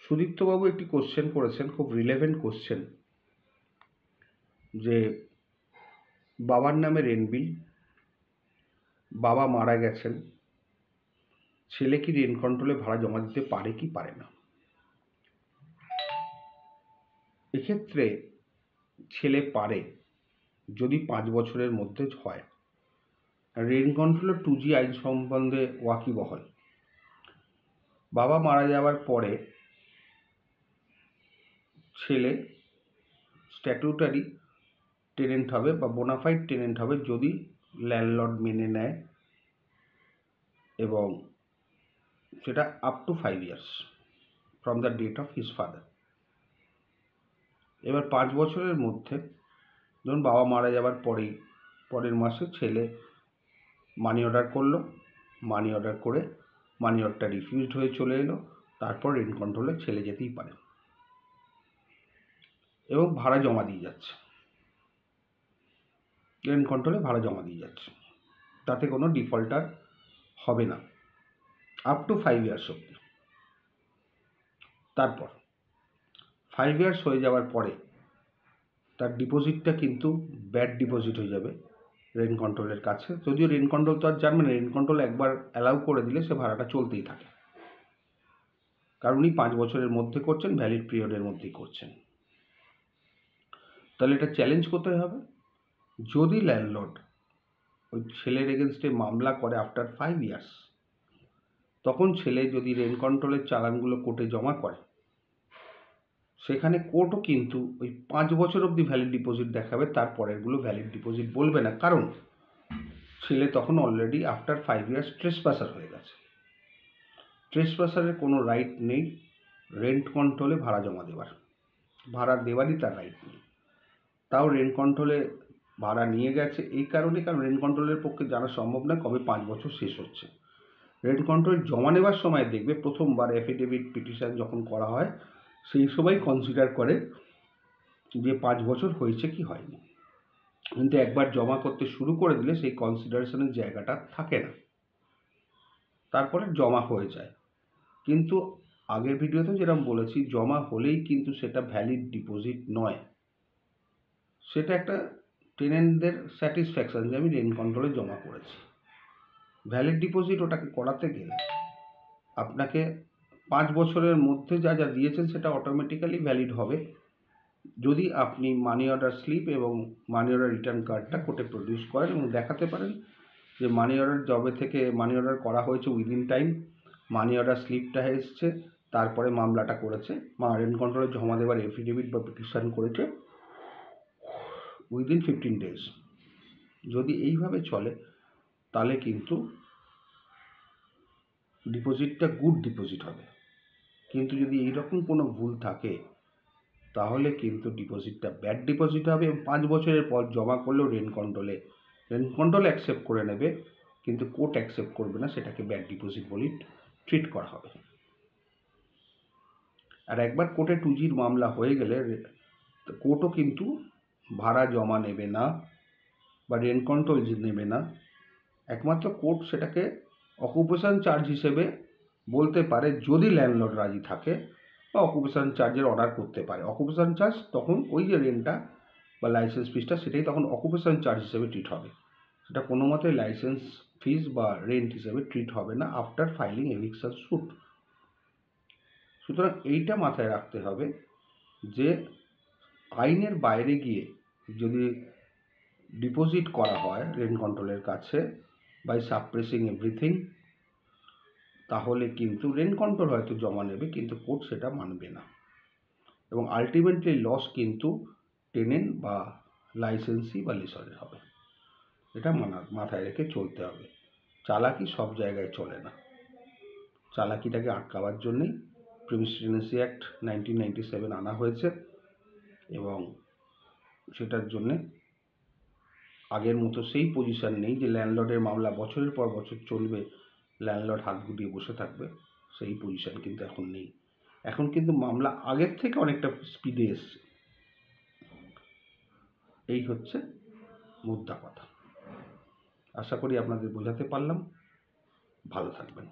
সুদীপ্তবাবু একটি কোশ্চেন করেছেন, খুব রিলেভেন্ট কোশ্চেন, যে বাবার নামে রেন্ট বিল, বাবা মারা গেছেন, ছেলে কি রেন্ট কন্ট্রোলে ভাড়া জমা দিতে পারে কি পারে না। এক্ষেত্রে ছেলে পারে, যদি 5 বছরের মধ্যে হয়। রেন্ট কন্ট্রোলের 2G আইন সম্বন্ধে ওয়াকিবহল। বাবা মারা যাওয়ার পরে ছেলে স্ট্যাটিউটারি টেনেন্ট হবে বা বোনাফাইড টেনেন্ট হবে যদি ল্যান্ডলর্ড মেনে নেয়, এবং সেটা up to 5 years from the date of his father. এবার 5 বছরের মধ্যে, ধরুন বাবা মারা যাওয়ার পরের মাসে ছেলে মানি অর্ডার করলো, মানি অর্ডার করে মানি অর্ডারটা রিফিউজড হয়ে চলে এলো, তারপর রেন্ট কন্ট্রোলে ছেলে যেতেই পারে এবং ভাড়া জমা দিয়ে যাচ্ছে, রেন্ট কন্ট্রোলে ভাড়া জমা দিয়ে যাচ্ছে, তাতে কোনো ডিফল্টার হবে না আপ টু 5 years অবধি। তারপর 5 years হয়ে যাওয়ার পরে তার ডিপোজিটটা কিন্তু ব্যাড ডিপোজিট হয়ে যাবে রেন্ট কন্ট্রোলের কাছে। যদিও রেন্ট কন্ট্রোল তো আর জানবে না, রেন্ট কন্ট্রোল একবার অ্যালাউ করে দিলে সে ভাড়াটা চলতেই থাকে, কারণ উনি 5 বছরের মধ্যে করছেন, ভ্যালিড পিরিয়ডের মধ্যেই করছেন। তাহলে এটা চ্যালেঞ্জ কোথায় হবে? যদি ল্যান্ডলর্ড ওই ছেলের এগেনস্টে মামলা করে আফটার 5 years, তখন ছেলে যদি রেন্ট কন্ট্রোলের চালানগুলো কোর্টে জমা করে, সেখানে কোর্টও কিন্তু ওই 5 বছর অবধি ভ্যালিড ডিপোজিট দেখাবে, তারপরেরগুলো ভ্যালিড ডিপোজিট বলবে না, কারণ ছেলে তখন অলরেডি আফটার 5 years ট্রেসপাসার হয়ে গেছে। ট্রেসপাসারের কোনো রাইট নেই রেন্ট কন্ট্রোলে ভাড়া জমা দেওয়ার, ভাড়া দেওয়ারই তার রাইট নেই। তাও রেন্ট কন্ট্রোলে ভাড়া নিয়ে গেছে এই কারণে, কারণ রেন্ট কন্ট্রোলের পক্ষে জানা সম্ভব নয় কবে 5 বছর শেষ হচ্ছে। রেন্ট কন্ট্রোল জমা নেওয়ার সময় দেখবে প্রথমবার অ্যাফিডেভিট পিটিশন যখন করা হয়, সেই সময় কনসিডার করে যে 5 বছর হয়েছে কি হয়নি, কিন্তু একবার জমা করতে শুরু করে দিলে সেই কনসিডারেশনের জায়গাটা থাকে না, তারপরে জমা হয়ে যায়। কিন্তু আগের ভিডিওতে যেরকম বলেছি, জমা হলেই কিন্তু সেটা ভ্যালিড ডিপোজিট নয়, সেটা একটা টেনেন্টদের স্যাটিসফ্যাকশন যে আমি রেন্ট কন্ট্রোলে জমা করেছি। ভ্যালিড ডিপোজিট ওটাকে করাতে গেলে আপনাকে 5 বছরের মধ্যে যা যা দিয়েছেন সেটা অটোমেটিক্যালি ভ্যালিড হবে যদি আপনি মানি অর্ডার স্লিপ এবং মানি অর্ডার রিটার্ন কার্ডটা কোর্টে প্রডিউস করেন এবং দেখাতে পারেন যে মানি অর্ডার জবে থেকে মানি অর্ডার করা হয়েছে উইদিন টাইম, মানি অর্ডার স্লিপটা এসছে, তারপরে মামলাটা করেছে, রেন্ট কন্ট্রোলে জমা দেওয়ার এফিডেভিট বা পিটিশন করেছে উইদিন 15 days। যদি এইভাবে চলে তাহলে কিন্তু ডিপোজিটটা গুড ডিপোজিট হবে। কিন্তু যদি এইরকম কোনো ভুল থাকে তাহলে কিন্তু ডিপোজিটটা ব্যাড ডিপোজিট হবে, এবং 5 বছরের পর জমা করলেও রেন্ট কন্ট্রোল অ্যাকসেপ্ট করে নেবে, কিন্তু কোর্ট অ্যাকসেপ্ট করবে না, সেটাকে ব্যাড ডিপোজিট বলেই ট্রিট করা হবে। আর একবার কোর্টে 2Gর মামলা হয়ে গেলে কোর্টও কিন্তু ভাড়া জমা নেবে না বা রেন্ট কন্ট্রোল নেবে না, একমাত্র কোর্ট সেটাকে অকুপেশন চার্জ হিসেবে বলতে পারে যদি ল্যান্ডলর্ড রাজি থাকে, বা অকুপেশন চার্জের অর্ডার করতে পারে। অকুপেশন চার্জ তখন ওই যে রেন্টটা বা লাইসেন্স ফিসটা সেটাই তখন অকুপেশন চার্জ হিসেবে ট্রিট হবে, সেটা কোনো মতে লাইসেন্স ফিস বা রেন্ট হিসেবে ট্রিট হবে না আফটার ফাইলিং এভিকশন স্যুট। সুতরাং এইটা মাথায় রাখতে হবে যে আইনের বাইরে গিয়ে যদি ডিপোজিট করা হয় রেন্ট কন্ট্রোলের কাছে বাই সাপ্রেসিং এভরিথিং, তাহলে কিন্তু রেন্ট কন্ট্রোল হয়তো জমা নেবে কিন্তু কোর্ট সেটা মানবে না, এবং আলটিমেটলি লস কিন্তু টেনেন্ট বা লাইসেন্সি বা লিসরের হবে। এটা মাথায় রেখে চলতে হবে। চালাকি সব জায়গায় চলে না, চালাকিটাকে আটকাবার জন্যেই প্রিমিসেস টেনেন্সি অ্যাক্ট 1997 আনা হয়েছে, এবং সেটার জন্যে আগের মতো সেই পজিশন নেই যে ল্যান্ডলর্ডের মামলা বছরের পর বছর চলবে, ল্যান্ডলর্ড হাত গুটিয়ে বসে থাকবে, সেই পজিশন কিন্তু এখন নেই। এখন কিন্তু মামলা আগের থেকে অনেকটা স্পিডে এসছে। এই হচ্ছে মুদ্রা কথা। আশা করি আপনাদের বোঝাতে পারলাম। ভালো থাকবেন।